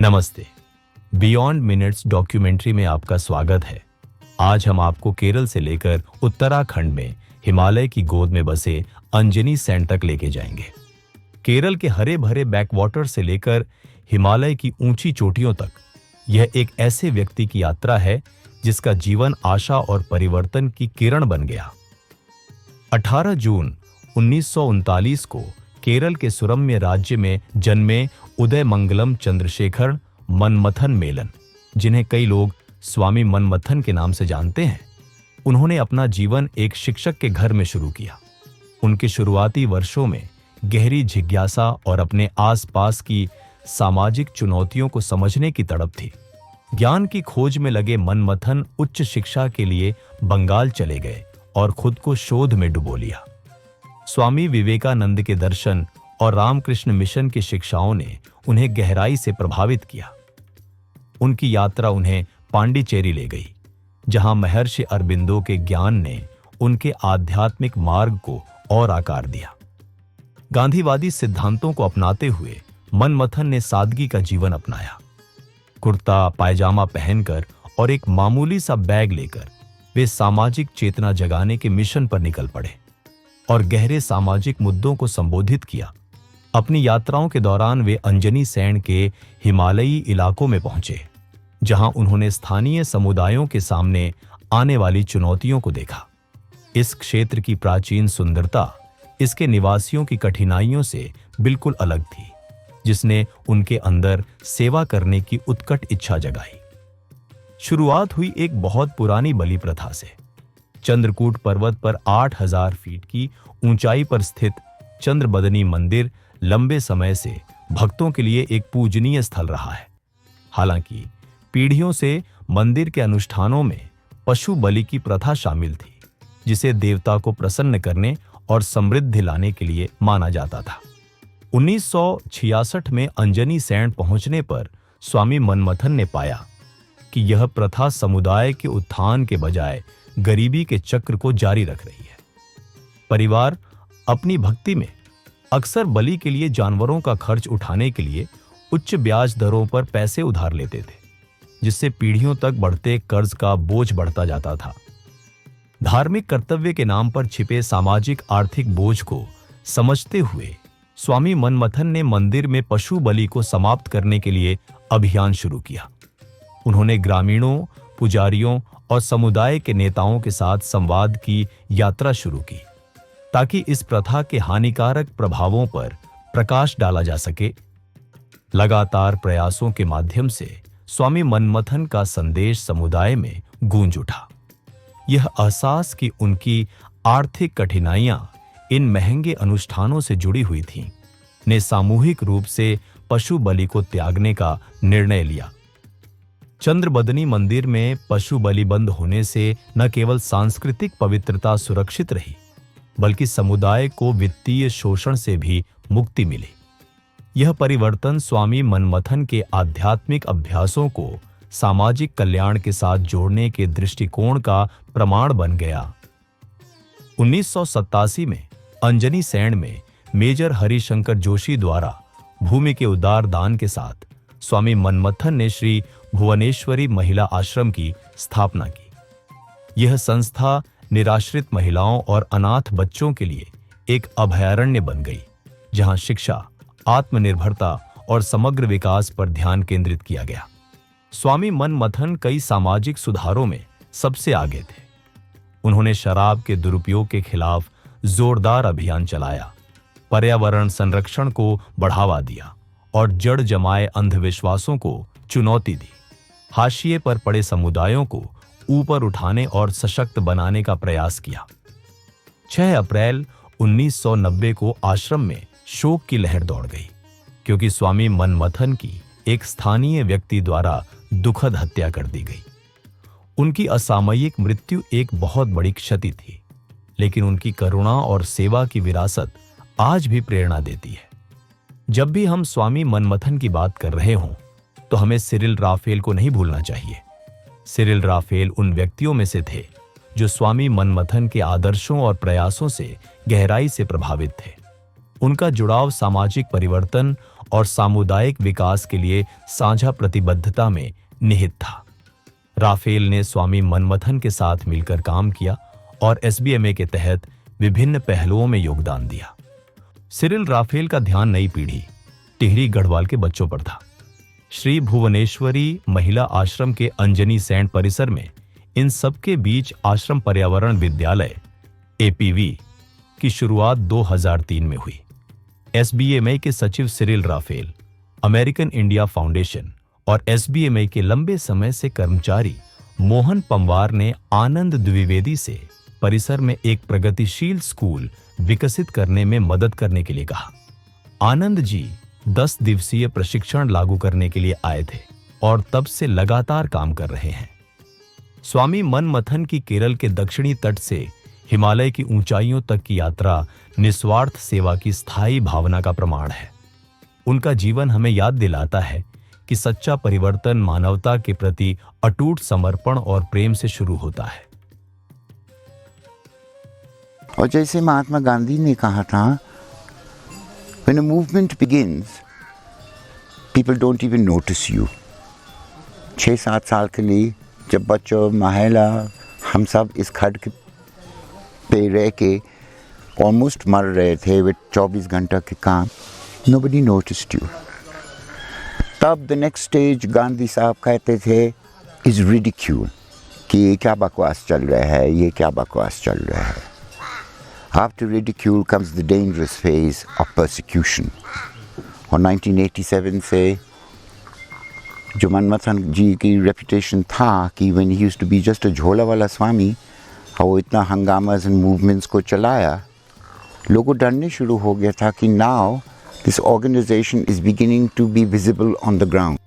नमस्ते। Beyond minutes documentary में आपका स्वागत है। आज हम आपको केरल से लेकर उत्तराखंड में हिमालय की गोद में बसे अंजनी सैंड तक लेके जाएंगे। केरल के हरे भरे बैकवाटर से लेकर हिमालय की ऊंची चोटियों तक यह एक ऐसे व्यक्ति की यात्रा है जिसका जीवन आशा और परिवर्तन की किरण बन गया। 18 जून 1939 को केरल के सुरम्य राज्य में जन्मे उदयमंगलम चंद्रशेखर मनमथन मेनन, जिन्हें कई लोग स्वामी मनमथन के नाम से जानते हैं, उन्होंने अपना जीवन एक शिक्षक के घर में शुरू किया। उनके शुरुआती वर्षों में गहरी जिज्ञासा और अपने आसपास की सामाजिक चुनौतियों को समझने की तड़प थी। ज्ञान की खोज में लगे मनमथन उच्च शिक्षा के लिए बंगाल चले गए और खुद को शोध में डुबो लिया। स्वामी विवेकानंद के दर्शन और रामकृष्ण मिशन की शिक्षाओं ने उन्हें गहराई से प्रभावित किया। उनकी यात्रा उन्हें पांडिचेरी ले गई, जहां महर्षि अरबिंदो के ज्ञान ने उनके आध्यात्मिक मार्ग को और आकार दिया। गांधीवादी सिद्धांतों को अपनाते हुए मनमथन ने सादगी का जीवन अपनाया। कुर्ता पायजामा पहनकर और एक मामूली सा बैग लेकर वे सामाजिक चेतना जगाने के मिशन पर निकल पड़े और गहरे सामाजिक मुद्दों को संबोधित किया। अपनी यात्राओं के दौरान वे अंजनी सैंड के हिमालयी इलाकों में पहुंचे, जहां उन्होंने स्थानीय समुदायों के सामने आने वाली चुनौतियों को देखा। इस क्षेत्र की प्राचीन सुंदरता इसके निवासियों की कठिनाइयों से बिल्कुल अलग थी, जिसने उनके अंदर सेवा करने की उत्कट इच्छा जगाई। शुरुआत हुई एक बहुत पुरानी बलि प्रथा से। चंद्रकूट पर्वत पर 8000 फीट की ऊंचाई पर स्थित चंद्रबदनी मंदिर लंबे समय से भक्तों के लिए एक पूजनीय स्थल रहा है। हालांकि पीढ़ियों से मंदिर के अनुष्ठानों में पशु बलि की प्रथा शामिल थी, जिसे देवता को प्रसन्न करने और समृद्धि लाने के लिए माना जाता था। 1966 में अंजनी सैंड पहुंचने पर स्वामी मनमथन ने पाया कि यह प्रथा समुदाय के उत्थान के बजाय गरीबी के चक्र को जारी रख रही है। परिवार अपनी भक्ति में अक्सर बलि के लिए जानवरों का खर्च उठाने के लिए उच्च ब्याज दरों पर पैसे उधार लेते थे, जिससे पीढ़ियों तक बढ़ते कर्ज का बोझ बढ़ता जाता था। धार्मिक कर्तव्य के नाम पर छिपे सामाजिक आर्थिक बोझ को समझते हुए स्वामी मनमथन ने मंदिर में पशु बलि को समाप्त करने के लिए अभियान शुरू किया। उन्होंने ग्रामीणों, पुजारियों और समुदाय के नेताओं के साथ संवाद की यात्रा शुरू की, ताकि इस प्रथा के हानिकारक प्रभावों पर प्रकाश डाला जा सके। लगातार प्रयासों के माध्यम से स्वामी मनमथन का संदेश समुदाय में गूंज उठा। यह एहसास कि उनकी आर्थिक कठिनाइयां इन महंगे अनुष्ठानों से जुड़ी हुई थीं, ने सामूहिक रूप से पशु बलि को त्यागने का निर्णय लिया। चंद्रबदनी मंदिर में पशु बलि बंद होने से न केवल सांस्कृतिक पवित्रता सुरक्षित रही, बल्कि समुदाय को वित्तीय शोषण से भी मुक्ति मिली। यह परिवर्तन स्वामी मनमथन के आध्यात्मिक अभ्यासों को सामाजिक कल्याण के साथ जोड़ने के दृष्टिकोण का प्रमाण बन गया। 1987 में अंजनी सैंड में मेजर हरिशंकर जोशी द्वारा भूमि के उदार दान के साथ स्वामी मनमथन ने श्री भुवनेश्वरी महिला आश्रम की स्थापना की। यह संस्था निराश्रित महिलाओं और अनाथ बच्चों के लिए एक अभयारण्य बन गई, जहां शिक्षा, आत्मनिर्भरता और समग्र विकास पर ध्यान केंद्रित किया गया। स्वामी मनमथन कई सामाजिक सुधारों में सबसे आगे थे। उन्होंने शराब के दुरुपयोग के खिलाफ जोरदार अभियान चलाया, पर्यावरण संरक्षण को बढ़ावा दिया और जड़ जमाए अंधविश्वासों को चुनौती दी। हाशिए पर पड़े समुदायों को ऊपर उठाने और सशक्त बनाने का प्रयास किया। 6 अप्रैल 1990 को आश्रम में शोक की लहर दौड़ गई, क्योंकि स्वामी मनमथन की एक स्थानीय व्यक्ति द्वारा दुखद हत्या कर दी गई। उनकी असामयिक मृत्यु एक बहुत बड़ी क्षति थी, लेकिन उनकी करुणा और सेवा की विरासत आज भी प्रेरणा देती है। जब भी हम स्वामी मनमथन की बात कर रहे हों, तो हमें सिरिल राफेल को नहीं भूलना चाहिए। सिरिल राफेल उन व्यक्तियों में से थे जो स्वामी मनमथन के आदर्शों और प्रयासों से गहराई से प्रभावित थे। उनका जुड़ाव सामाजिक परिवर्तन और सामुदायिक विकास के लिए साझा प्रतिबद्धता में निहित था। राफेल ने स्वामी मनमथन के साथ मिलकर काम किया और एसबीएमए के तहत विभिन्न पहलुओं में योगदान दिया। सिरिल राफेल का ध्यान नई पीढ़ी टिहरी गढ़वाल के बच्चों पर था। श्री भुवनेश्वरी महिला आश्रम के अंजनी सेंट परिसर में इन सबके बीच आश्रम पर्यावरण विद्यालय एपीवी की शुरुआत 2003 में हुई। एसबीएमए के सचिव Cyril Raphael, American India foundation और एसबीएमए के लंबे समय से कर्मचारी मोहन पंवार ने आनंद द्विवेदी से परिसर में एक प्रगतिशील स्कूल विकसित करने में मदद करने के लिए कहा। आनंद जी 10 दिवसीय प्रशिक्षण लागू करने के लिए आए थे और तब से लगातार काम कर रहे हैं। स्वामी मनमथन की केरल के दक्षिणी तट से हिमालय की ऊंचाइयों तक की यात्रा निस्वार्थ सेवा की स्थायी भावना का प्रमाण है। उनका जीवन हमें याद दिलाता है कि सच्चा परिवर्तन मानवता के प्रति अटूट समर्पण और प्रेम से शुरू होता है। और जैसे महात्मा गांधी ने कहा था, when a movement begins, people don't even notice you. 6-7 साल के लिए जब बच्चों, महिला, हम सब इस खड्ड पे रह के ऑलमोस्ट मर रहे थे विद 24 घंटा के काम, nobody noticed you. तब द नेक्स्ट स्टेज गांधी साहब कहते थे इज रिडिक्यूल, कि ये क्या बकवास चल रहा है, ये क्या बकवास चल रहा है। After ridicule comes the dangerous phase of persecution. और 1987 से जो मनमथन जी की रेपुटेशन था कि when he used to be just a झोला वाला स्वामी, और वो इतना हंगामास एंड मूवमेंट्स को चलाया, लोगों डरने शुरू हो गया था कि now this organization is beginning to be visible on the ground.